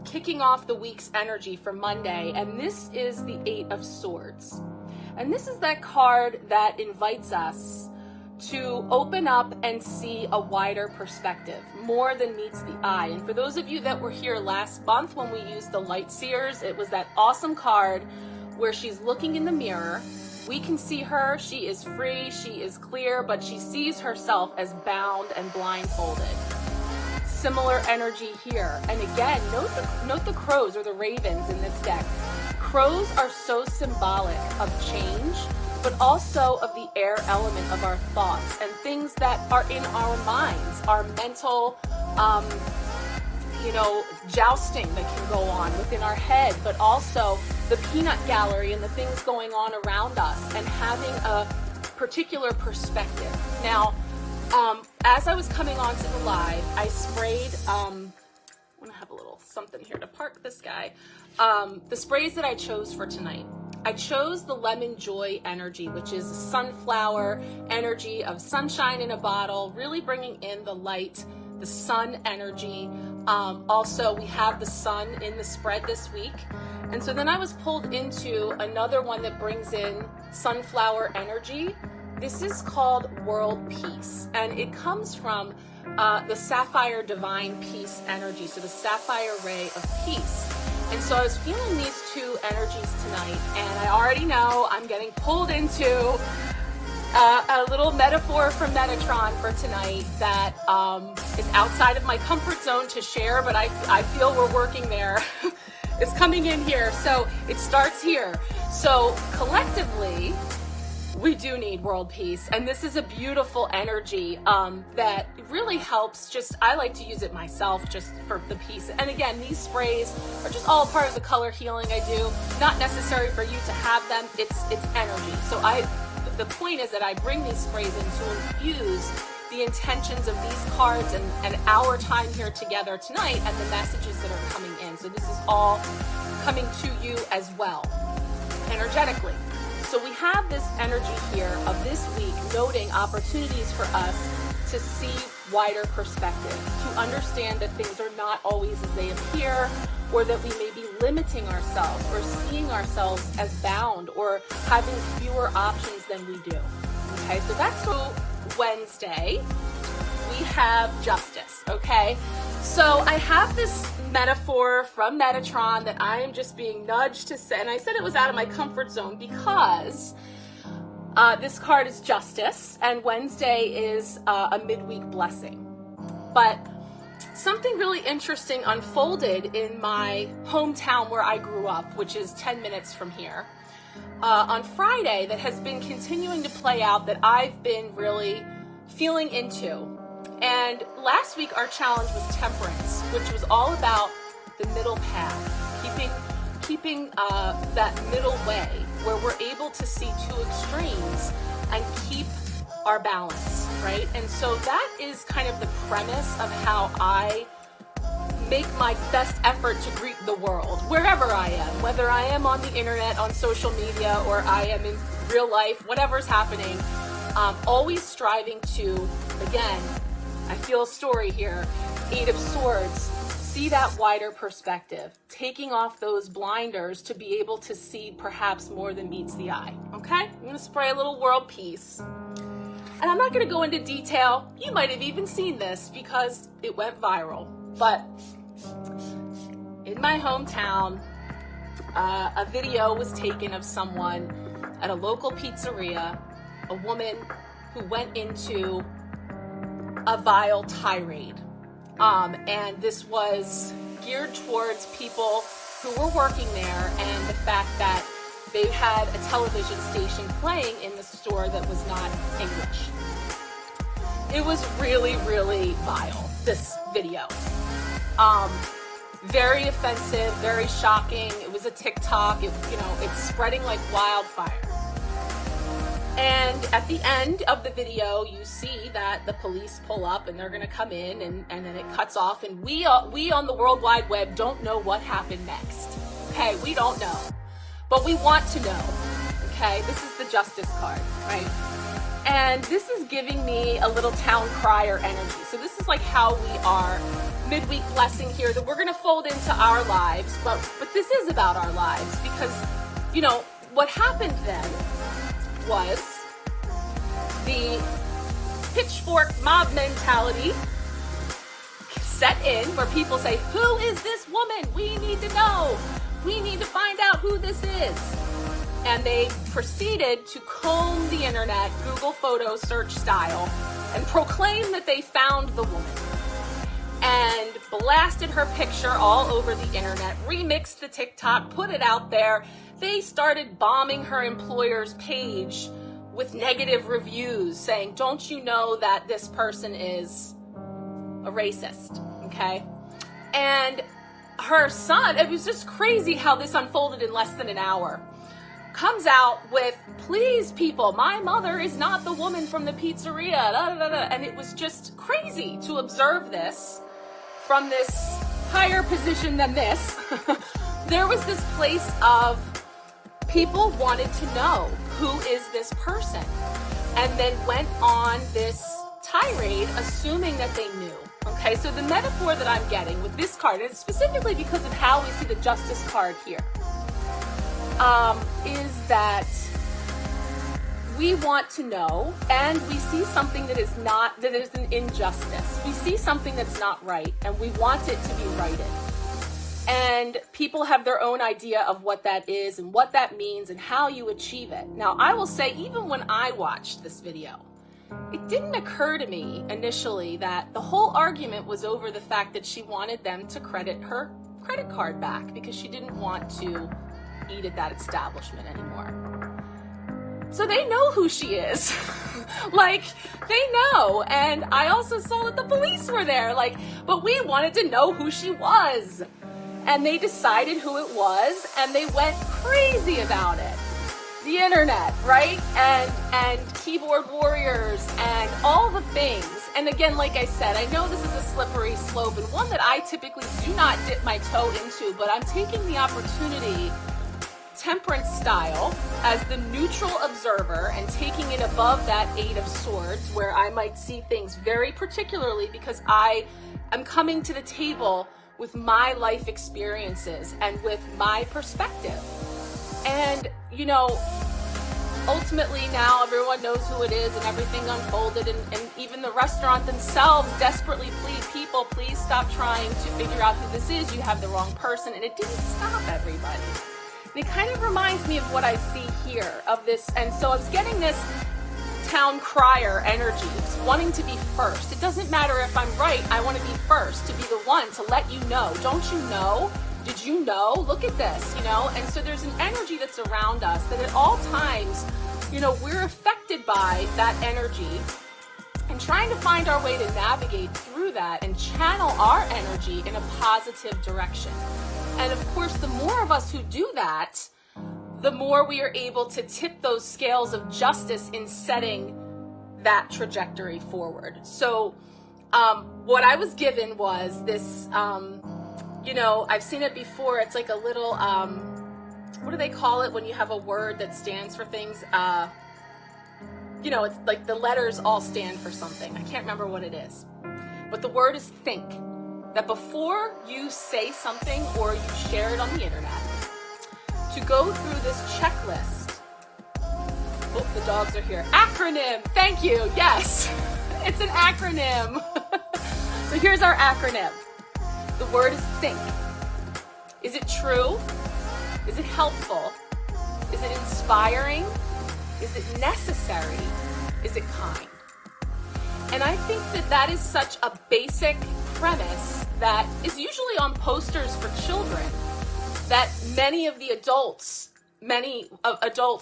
kicking off the week's energy for Monday, and this is the 8 of Swords. And this is that card that invites us to open up and see a wider perspective, more than meets the eye. And for those of you that were here last month when we used the Light Seers, it was that awesome card where she's looking in the mirror. We can see her, she is free, she is clear, but she sees herself as bound and blindfolded. Similar energy here. And again, note the crows or the ravens in this deck. Crows are so symbolic of change, but also of the air element of our thoughts and things that are in our minds, our mental, jousting that can go on within our head, but also the peanut gallery and the things going on around us and having a particular perspective. Now, as I was coming onto the live, I sprayed, I'm gonna have a little something here to park this guy. The sprays that I chose for tonight. I chose the Lemon Joy energy, which is sunflower energy of sunshine in a bottle, really bringing in the light, the sun energy. Also, we have the sun in the spread this week. And so then I was pulled into another one that brings in sunflower energy. This is called World Peace, and it comes from the Sapphire Divine Peace energy, so the Sapphire Ray of Peace. And so I was feeling these two energies tonight, and I already know I'm getting pulled into a little metaphor from Metatron for tonight that is outside of my comfort zone to share, but I feel we're working there. It's coming in here, so it starts here. So collectively, we do need world peace, and this is a beautiful energy that really helps. I like to use it myself just for the peace. And again, these sprays are just all part of the color healing I do. Not necessary for you to have them. It's energy. So the point is that I bring these sprays in to infuse the intentions of these cards and our time here together tonight and the messages that are coming in. So this is all coming to you as well, energetically. So we have this energy here of this week noting opportunities for us to see wider perspective, to understand that things are not always as they appear, or that we may be limiting ourselves or seeing ourselves as bound or having fewer options than we do. Okay, so that's so Wednesday. We have justice, okay? So I have this metaphor from Metatron that I am just being nudged to say, and I said it was out of my comfort zone because this card is justice, and Wednesday is a midweek blessing. But something really interesting unfolded in my hometown where I grew up, which is 10 minutes from here, on Friday, that has been continuing to play out, that I've been really feeling into. And last week our challenge was temperance, which was all about the middle path, keeping that middle way where we're able to see two extremes and keep our balance, right? And so that is kind of the premise of how I make my best effort to greet the world, wherever I am, whether I am on the internet, on social media, or I am in real life, whatever's happening, always striving to, again, I feel a story here, 8 of Swords, see that wider perspective, taking off those blinders to be able to see perhaps more than meets the eye, okay? I'm gonna spray a little world peace. And I'm not gonna go into detail. You might have even seen this because it went viral. But in my hometown, a video was taken of someone at a local pizzeria, a woman who went into a vile tirade. And this was geared towards people who were working there and the fact that they had a television station playing in the store that was not English. It was really, really vile, this video. Very offensive, very shocking. It was a TikTok. It's spreading like wildfire. And at the end of the video, you see that the police pull up and they're going to come in, and then it cuts off. And we on the World Wide Web don't know what happened next. Okay, we don't know. But we want to know. Okay, this is the justice card, right? And this is giving me a little town crier energy. So this is like how we are midweek blessing here that we're going to fold into our lives, but this is about our lives because, you know, what happened then was the pitchfork mob mentality set in where people say, who is this woman? We need to know. We need to find out who this is. And they proceeded to comb the internet, Google photo search style, and proclaim that they found the woman. And blasted her picture all over the internet, remixed the TikTok, put it out there. They started bombing her employer's page with negative reviews saying, don't you know that this person is a racist, okay? And her son, it was just crazy how this unfolded in less than an hour, comes out with, please people, my mother is not the woman from the pizzeria, da, da, da, da. And it was just crazy to observe this from this higher position than this. There was this place of people wanted to know, who is this person? And then went on this tirade assuming that they knew. Okay, so the metaphor that I'm getting with this card, and specifically because of how we see the justice card here, is that we want to know, and we see something that is not, that is an injustice. We see something that's not right, and we want it to be righted. And people have their own idea of what that is and what that means and how you achieve it. Now, I will say, even when I watched this video, it didn't occur to me initially that the whole argument was over the fact that she wanted them to credit her credit card back because she didn't want to eat at that establishment anymore. So they know who she is. Like, they know. And I also saw that the police were there. Like, but we wanted to know who she was. And they decided who it was, and they went crazy about it. The internet, right? And keyboard warriors and all the things. And again, like I said, I know this is a slippery slope and one that I typically do not dip my toe into, but I'm taking the opportunity, temperance style, as the neutral observer and taking it above that 8 of Swords where I might see things very particularly because I am coming to the table with my life experiences and with my perspective. And, you know, ultimately now everyone knows who it is and everything unfolded, and even the restaurant themselves desperately plead, people, please stop trying to figure out who this is. You have the wrong person. And it didn't stop everybody. And it kind of reminds me of what I see here of this. And so I was getting this town crier energy, wanting to be first. It doesn't matter if I'm right. I want to be first, to be the one to let you know. Don't you know? Did you know? Look at this, you know? And so there's an energy that's around us that at all times, you know, we're affected by that energy and trying to find our way to navigate through that and channel our energy in a positive direction. And of course, the more of us who do that, the more we are able to tip those scales of justice in setting that trajectory forward. So what I was given was this, you know, I've seen it before. It's like a little, what do they call it when you have a word that stands for things? You know, it's like the letters all stand for something. I can't remember what it is. But the word is think. That before you say something or you share it on the internet, to go through this checklist. Oh, the dogs are here. Acronym. Thank you. Yes. It's an acronym. So here's our acronym. The word is think. Is it true? Is it helpful? Is it inspiring? Is it necessary? Is it kind? And I think that that is such a basic premise that is usually on posters for children, that many adults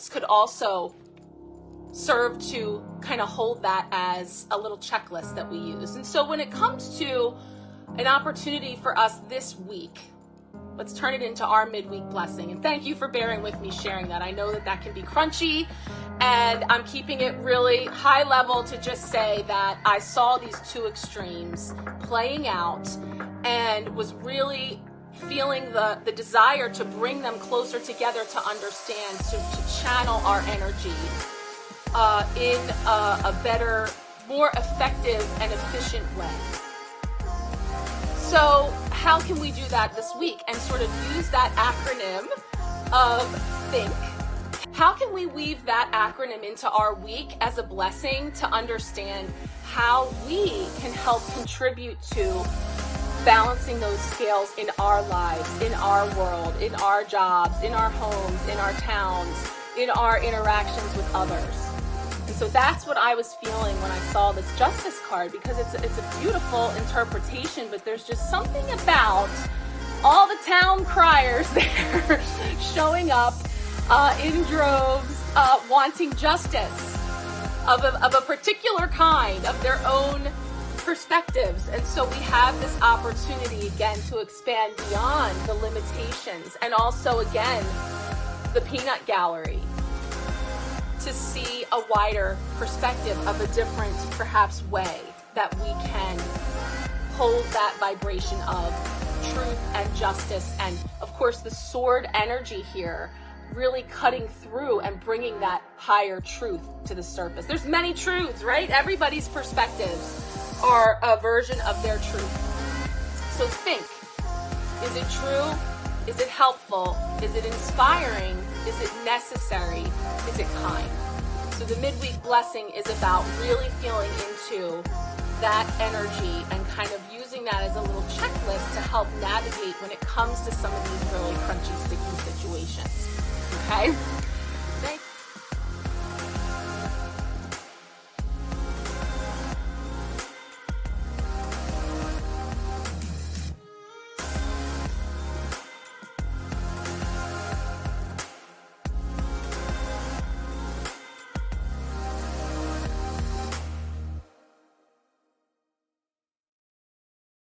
could also serve to kind of hold that as a little checklist that we use. And so when it comes to an opportunity for us this week, let's turn it into our midweek blessing. And thank you for bearing with me sharing that. I know that that can be crunchy, and I'm keeping it really high level to just say that I saw these two extremes playing out and was really feeling the desire to bring them closer together to understand, to channel our energy in a better, more effective and efficient way. So how can we do that this week and sort of use that acronym of THINK? How can we weave that acronym into our week as a blessing to understand how we can help contribute to balancing those scales in our lives, in our world, in our jobs, in our homes, in our towns, in our interactions with others? And so that's what I was feeling when I saw this justice card, because it's a beautiful interpretation, but there's just something about all the town criers there showing up in droves, wanting justice of a particular kind, of their own perspectives. And so we have this opportunity again to expand beyond the limitations, and also again the peanut gallery, to see a wider perspective of a different perhaps way that we can hold that vibration of truth and justice, and of course the sword energy here really cutting through and bringing that higher truth to the surface. There's many truths, right? Everybody's perspectives are a version of their truth. So think, is it true? Is it helpful? Is it inspiring? Is it necessary? Is it kind? So the midweek blessing is about really feeling into that energy and kind of using that as a little checklist to help navigate when it comes to some of these really crunchy, sticky situations. Okay?